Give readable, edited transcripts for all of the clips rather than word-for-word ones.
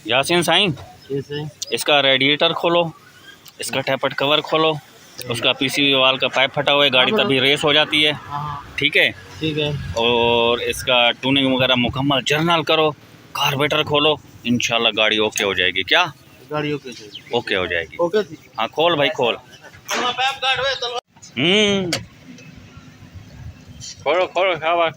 यासीन साईं, इसका रेडिएटर खोलो, इसका टैपट कवर खोलो, उसका पीसीबी वाल का पाइप फटा हुआ है, गाड़ी तभी रेस हो जाती है। ठीक है, ठीक है। और इसका ट्यूनिंग वगैरह मुकम्मल जर्नल करो, कार्बोरेटर खोलो, इंशाल्लाह गाड़ी ओके हो जाएगी। क्या गाड़ी ओके हो जाएगी? ओके। हाँ खोल भाई खोल। खोलो खोलो शाबाश।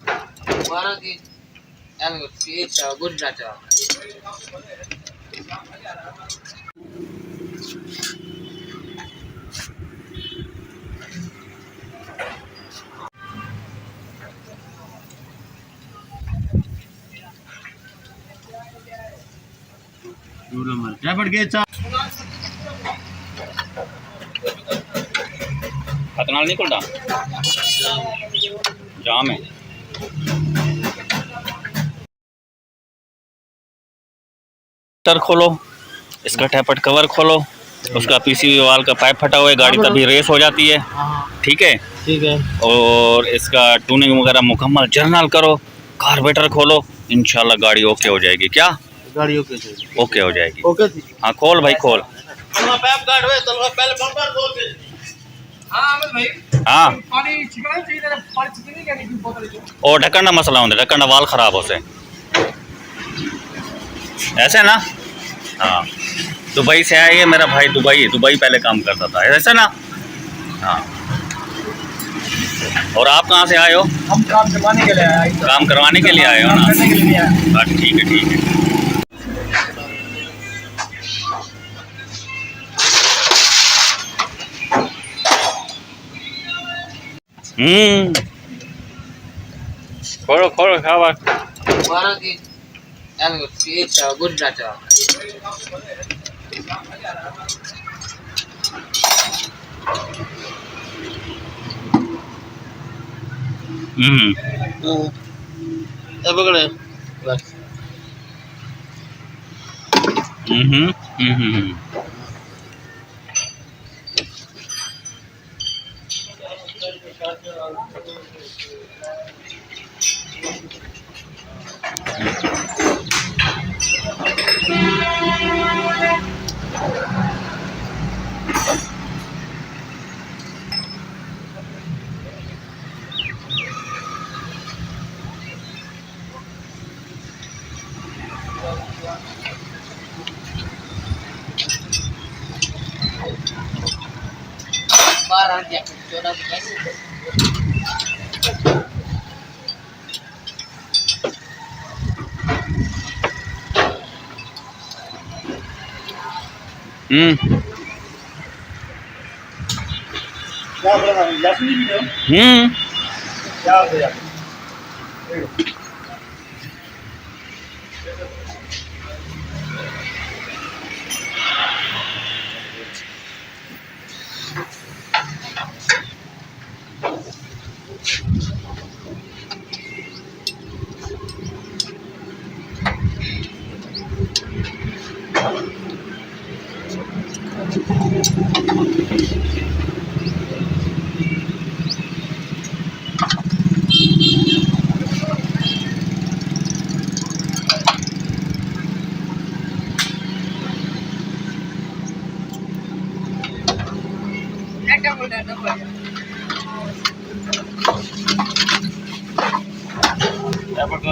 खतनाल नहीं खुलता, जाम है। खोलो, इसका टैपट कवर खोलो, उसका पीसीबी वाल का पाइप फटा हुआ है, गाड़ी तभी रेस हो जाती है। ठीक है, ठीक है। और इसका ट्यूनिंग वगैरह मुकम्मल जर्नल करो, कार्बोरेटर खोलो, इंशाल्लाह गाड़ी ओके हो जाएगी। क्या गाड़ी ओके हो जाएगी? ओके। हाँ खोल भाई खोल। हाँ और ढक्कन का मसला होता है, ढक्कन का वाल खराब हो से ऐसे ना। हाँ दुबई से आए, मेरा भाई दुबई पहले काम करता था ऐसे ना। हाँ और आप कहाँ से आए हो? हम काम करवाने के लिए आए। काम करवाने के लिए आए हो ना? हाँ ठीक है ठीक है। खोलो खोलो शाबाश। पकड़े क्या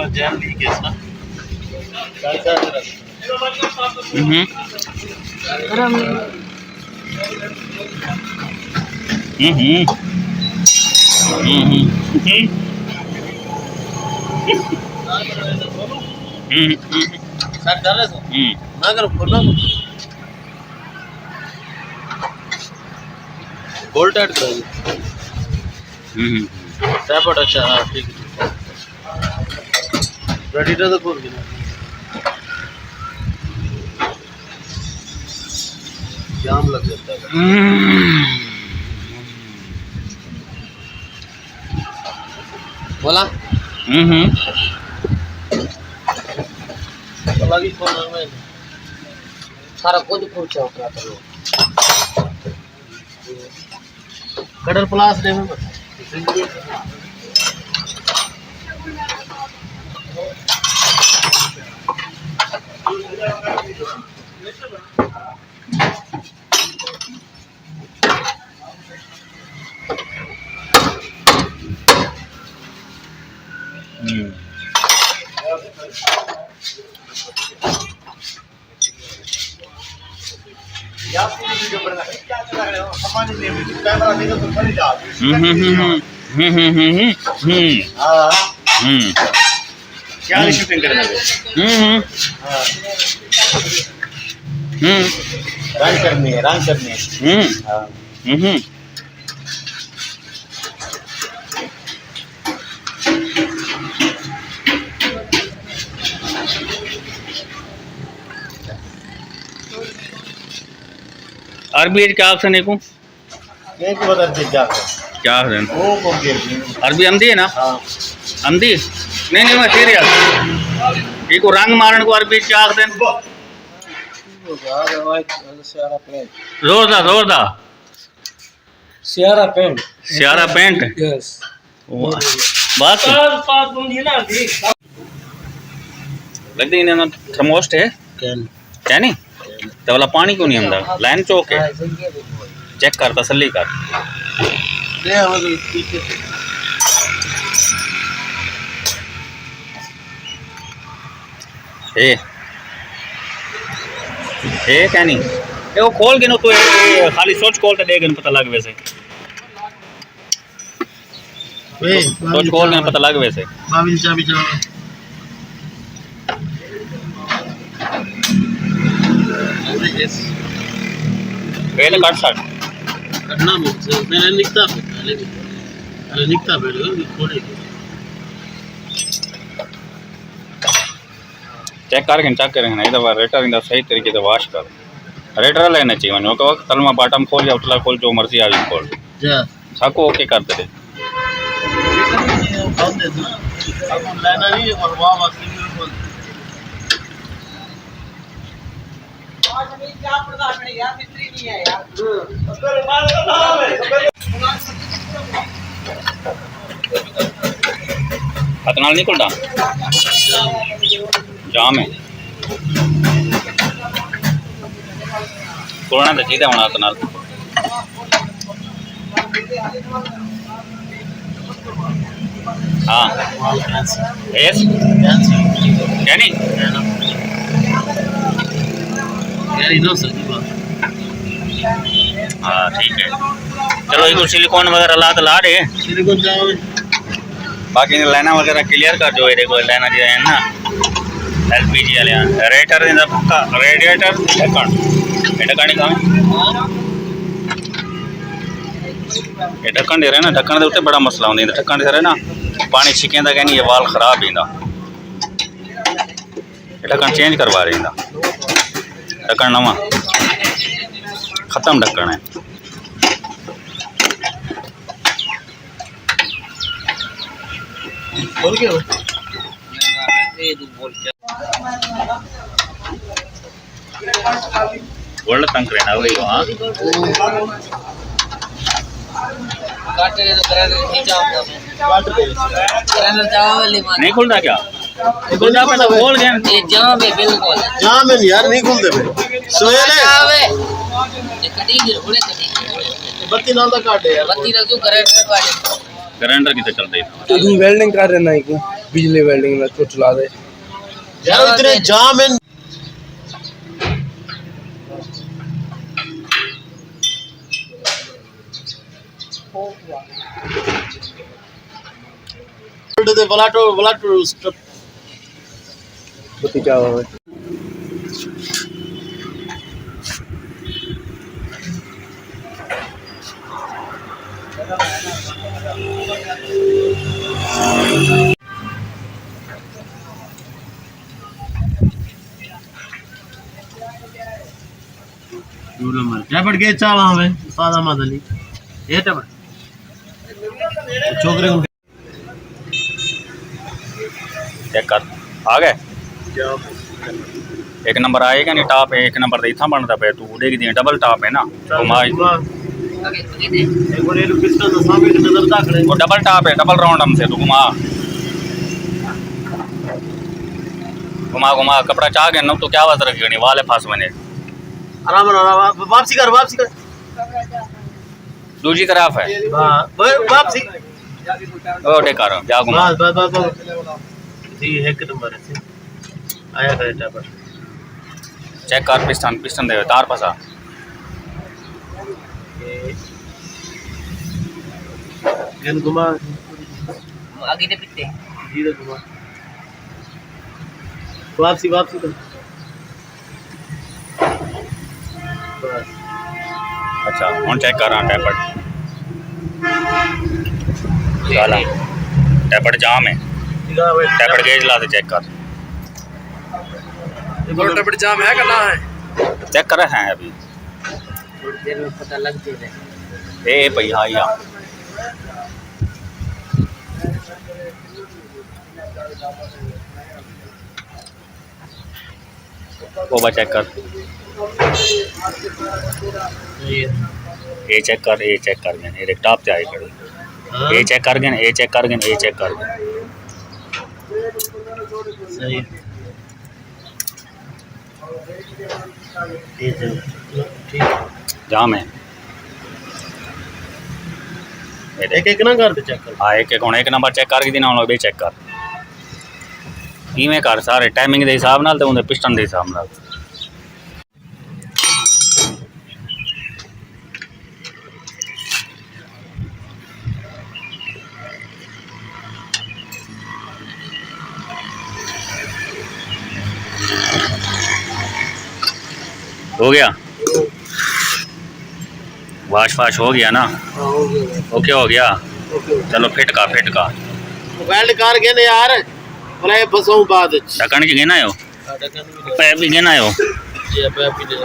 जैम लीक है ना। ना करो खोलना बोल्ट ऐड कराइए। टैपट अच्छा हाँ ठीक है। रेडिएटर तो खोल के जाम लग जाता है। बोला लगी फोन में सारा कुछ पूछा होता है। कटर प्लास दे में क्या शूटिंग करना है? रंग करनी है, रंग करनी है। हाँ। अरबी क्या ऑप्शन है को एक बदल के जा क्या है वो को गिर अरबी अंधी है ना हाँ अंधी नहीं मैं सीरियस ये को रंग मारन को अरबी क्या आखते हैं जोरदार सियारा पेंट यस बात लगती है ना थर्मोस्ट है क्या नहीं तो वाला पानी क्यों नहीं अंदर लाइन चौक है चेक कर तसल्ली कर ए क्या नहीं ये वो खोल के ना तो खाली सोच खोल तो देगा पता लग वैसे सोच खोल के पता लग वैसे पहले कट सट करना मुझसे मैंने लिखता पहले लिखता पहले खोलेगी चेक करके चेक करेंगे नहीं तो रेटर इंदा सही तरीके से वॉश कर रेटर लेना चाहिए वनो को तल में बॉटम खोल या उतला खोल जो मर्जी आवी खोल जा सबको ओके कर दे अब लेना नहीं और वाह वाह हथनाल नहीं खुलता जाम है खोलना तो चाहिए होना हथनाल हाँ यस क्या नहीं हाँ ठीक है चलो एक सिलिकॉन वगैरह ला दे बाकी लाइना वगैरह क्लियर कर जो देखो लाइना दिया है ना एलपीजी वाले रेटर रेडिएटर ढक्कन ढक्कन ये ढक्कन दे रहे ना ढक्कन के उत्ते बड़ा मसला होंगे ढक्कन दे रहे ना पानी छिकेंदा क्या नहीं ये वाल खराब ही ढक्कन चेंज करवा रही ढक्कन नवा खत्म ढक्कन है बोल के वर्ल्ड तंग रहना वही वहाँ नहीं खुलता क्या खुलता पे तो खोल गया ये जाम है बिल्कुल जाम है यार नहीं खुलते पे सोएले ये कटी गिर उड़े कटी बत्ती नाल दा काटे यार बत्ती रख दो करंट काटे ग्राइंडर की तो चलता ही तो ये वेल्डिंग कर रहे ना एक बिजली वेल्डिंग तो चला दे यार इतने जाम है दे वलाटो बत्ती क्या हुआ टैबलेट के चावा हमें सादा मादली ये टैबलेट छोकरे को चेक कर आ गए एक नंबर आएगा नहीं टॉप है एक नंबर तो इतना बनता पे तू देख दी डबल टॉप है ना घुमा वो डबल टॉप है डबल राउंड हमसे तू घुमा घुमा घुमा कपड़ा चाह गए ना तो क्या बात रखी वाले फास बने आराम आराम वापसी कर दूसरी तरफ है वापसी ओ टेकार जा घुमा बस जी एक नंबर है आया करे टैपर चेक कर पिस्टन दे तार फंसा गन घुमा आगे ने पीछे धीरे घुमा वापसी कर बस अच्छा हूँ चेक कर रहा टैपट चला टैपट जाम है टैपट गेज ला चेक कर टैपट जाम है करना है चेक कर रहे हैं अभी थोड़ी देर में पता लग जाएगा ए भैया या वो बा चेक कर ये चेक कर गए ये टॉप से आई खड़ी ये चेक कर गए सही ठीक जाम है एक ना कर दे चेक कर हाँ एक नंबर चेक कर दिन बे चेक कर इवें कर सारे टाइमिंग के हिसाब नाल ते उंदे पिस्टन के हिसाब नाल हो गया वाश हो गया ना ओके हो गया चलो फिट का वेल्ड कार के ने यार भला ये बसों बाद ढक्कन की गिना हो पैप भी गिना हो ये पैप भी दे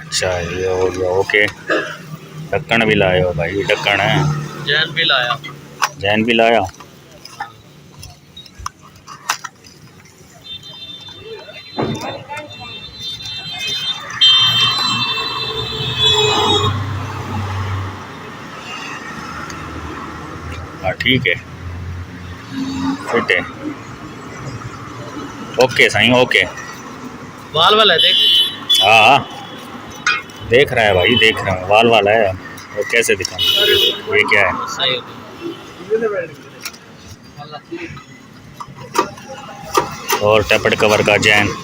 अच्छा ये हो गया ओके ढक्कन भी लाए हो भाई ढक्कन है जैन भी लाया हाँ ठीक है फिट है ओके सही ओके वाल वाला है देख हाँ देख रहा है भाई देख रहा हूँ वाल वाला है और कैसे दिखाऊँ ये क्या है सही और टैपट कवर का जैन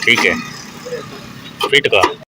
ठीक है फिट का